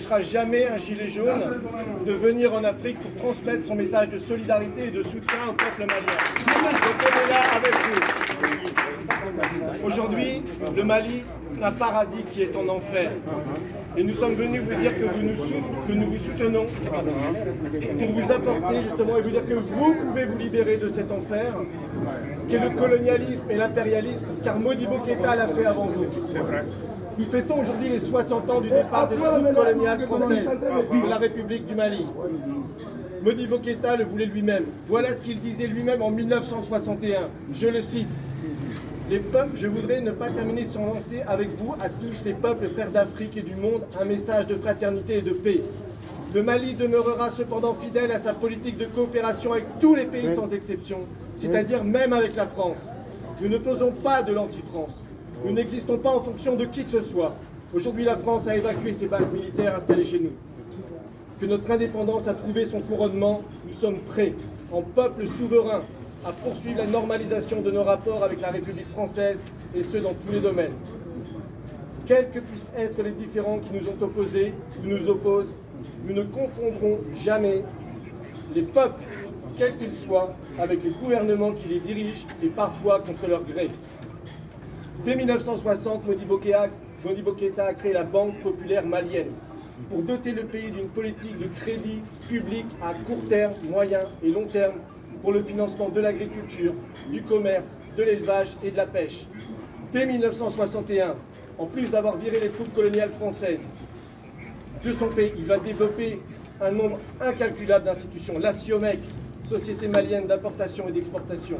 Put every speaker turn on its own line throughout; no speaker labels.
n'empêchera jamais un gilet jaune de venir en Afrique pour transmettre son message de solidarité et de soutien au peuple malien. Donc on est là avec vous. Aujourd'hui, le Mali, c'est un paradis qui est en enfer. Et nous sommes venus vous dire que nous vous soutenons pour vous apporter justement et vous dire que vous pouvez vous libérer de cet enfer qu'est le colonialisme et l'impérialisme, car Modibo Keïta l'a fait avant vous.
C'est vrai.
Nous fêtons aujourd'hui les 60 ans du départ des troupes coloniales françaises de la République du Mali. Modibo Keïta le voulait lui-même. Voilà ce qu'il disait lui-même en 1961. Je le cite. Les peuples, je voudrais ne pas terminer sans lancer avec vous, à tous les peuples frères d'Afrique et du monde, un message de fraternité et de paix. Le Mali demeurera cependant fidèle à sa politique de coopération avec tous les pays sans exception, c'est-à-dire même avec la France. Nous ne faisons pas de l'anti-France. Nous n'existons pas en fonction de qui que ce soit. Aujourd'hui, la France a évacué ses bases militaires installées chez nous. Que notre indépendance a trouvé son couronnement, nous sommes prêts, en peuple souverain, à poursuivre la normalisation de nos rapports avec la République française, et ce dans tous les domaines. Quels que puissent être les différends qui nous ont opposés, qui nous opposent, nous ne confondrons jamais les peuples, quels qu'ils soient, avec les gouvernements qui les dirigent, et parfois contre leur gré. Dès 1960, Modibo Keïta a créé la Banque populaire malienne pour doter le pays d'une politique de crédit public à court terme, moyen et long terme pour le financement de l'agriculture, du commerce, de l'élevage et de la pêche. Dès 1961, en plus d'avoir viré les troupes coloniales françaises de son pays, il va développer un nombre incalculable d'institutions. La SIOMEX, Société malienne d'importation et d'exportation,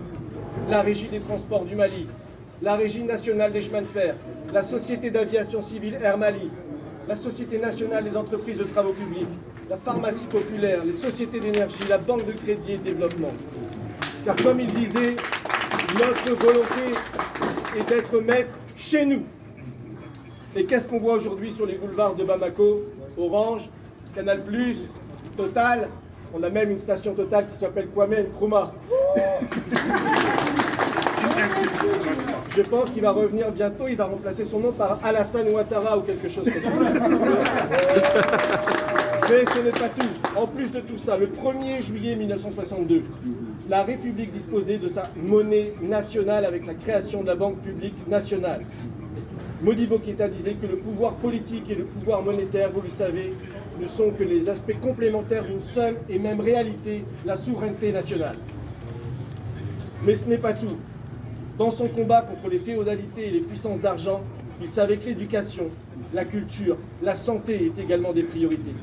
la Régie des transports du Mali, la Régie nationale des chemins de fer, la Société d'aviation civile Air Mali, la Société nationale des entreprises de travaux publics, la pharmacie populaire, les sociétés d'énergie, la banque de crédit et de développement. Car comme il disait, notre volonté est d'être maître chez nous. Et qu'est-ce qu'on voit aujourd'hui sur les boulevards de Bamako? Orange, Canal+, Total, on a même une station Total qui s'appelle Kwame Nkrumah. Je pense qu'il va revenir bientôt, il va remplacer son nom par Alassane Ouattara ou quelque chose comme ça. Mais ce n'est pas tout. En plus de tout ça, le 1er juillet 1962, la République disposait de sa monnaie nationale avec la création de la Banque publique nationale. Modibo Keïta disait que le pouvoir politique et le pouvoir monétaire, vous le savez, ne sont que les aspects complémentaires d'une seule et même réalité, la souveraineté nationale. Mais ce n'est pas tout. Dans son combat contre les féodalités et les puissances d'argent, il savait que l'éducation, la culture, la santé étaient également des priorités.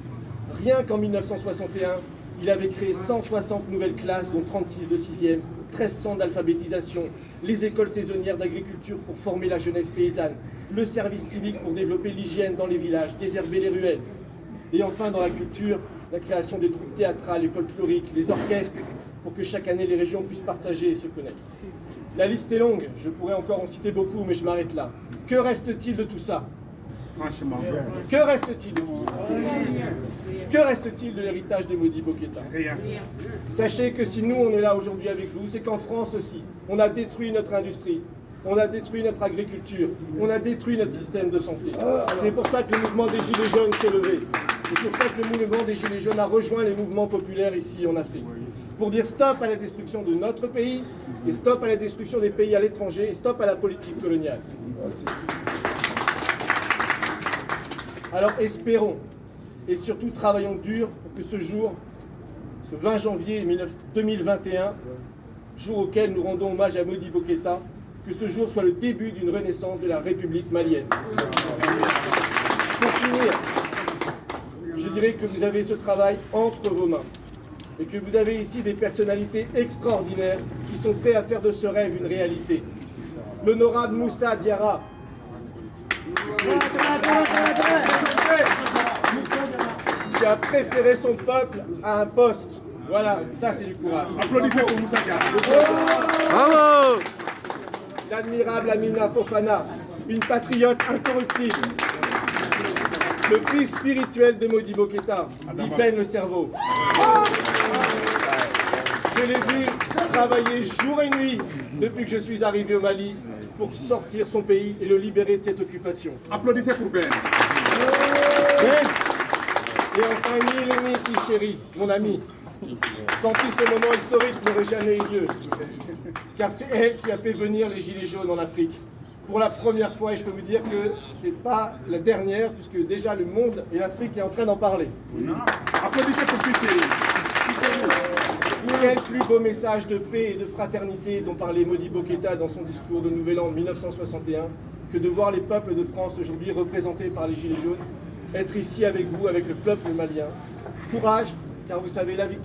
Rien qu'en 1961, il avait créé 160 nouvelles classes, dont 36 de 6e, 1300 d'alphabétisation, les écoles saisonnières d'agriculture pour former la jeunesse paysanne, le service civique pour développer l'hygiène dans les villages, désherber les ruelles. Et enfin, dans la culture, la création des troupes théâtrales et folkloriques, les orchestres, pour que chaque année les régions puissent partager et se connaître. La liste est longue, je pourrais encore en citer beaucoup, mais je m'arrête là. Que reste-t-il de tout ça?
Franchement.
Que reste-t-il de tout ça? Que reste-t-il de l'héritage de Modibo Keïta?
Rien.
Sachez que si nous, on est là aujourd'hui avec vous, c'est qu'en France aussi, on a détruit notre industrie, on a détruit notre agriculture, on a détruit notre système de santé. C'est pour ça que le mouvement des Gilets jaunes s'est levé. C'est pour ça que le mouvement des Gilets jaunes a rejoint les mouvements populaires ici en Afrique. Pour dire stop à la destruction de notre pays, et stop à la destruction des pays à l'étranger, et stop à la politique coloniale. Alors espérons, et surtout travaillons dur pour que ce jour, ce 20 janvier 2021, jour auquel nous rendons hommage à Modibo Keïta, que ce jour soit le début d'une renaissance de la République malienne. Pour finir, je dirais que vous avez ce travail entre vos mains et que vous avez ici des personnalités extraordinaires qui sont prêts à faire de ce rêve une réalité. L'honorable Moussa Diarra, qui a préféré son peuple à un poste. Voilà, ça c'est du courage.
Applaudissez pour Moussa Diarra.
Bravo!
L'admirable Amina Fofana, une patriote incorruptible. Le fils spirituel de Modibo Keïta, dit Ben le cerveau. Je l'ai vu travailler jour et nuit depuis que je suis arrivé au Mali pour sortir son pays et le libérer de cette occupation.
Applaudissez pour Ben.
chérie, mon ami, sans qui ce moment historique n'aurait jamais eu lieu. Car c'est elle qui a fait venir les Gilets jaunes en Afrique. Pour la première fois, et je peux vous dire que c'est pas la dernière, puisque déjà le monde et l'Afrique est en train d'en parler.
Applaudissez pour plus, chérie.
Quel plus beau message de paix et de fraternité dont parlait Modibo Keïta dans son discours de Nouvel An 1961 que de voir les peuples de France aujourd'hui représentés par les Gilets jaunes, être ici avec vous, avec le peuple malien. Courage, car vous savez, la victoire